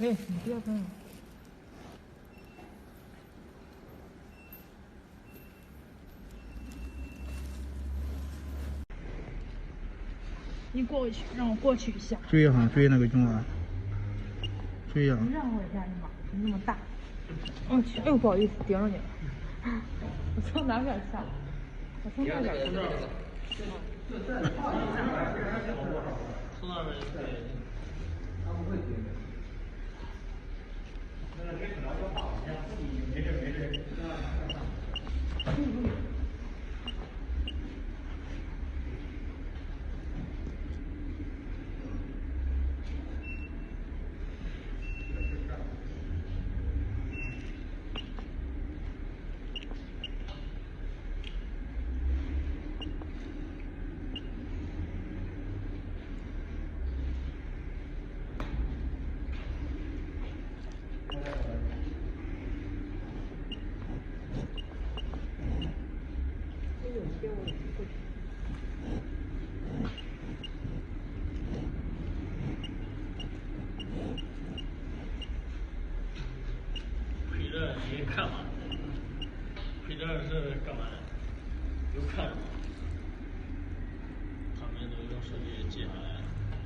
可以，你不要喷了。你过去，让我过去一下。追哈，追那个熊啊！追呀！你让我一下，你妈，你那么大。我去，哎呦，不好意思，顶着你了。我从哪边下？我从那边下。从那边对。他不会听。那个跟可能说话，没事没事。陪着你看嘛，陪着是干嘛？有看吗？旁边都用手机接下来。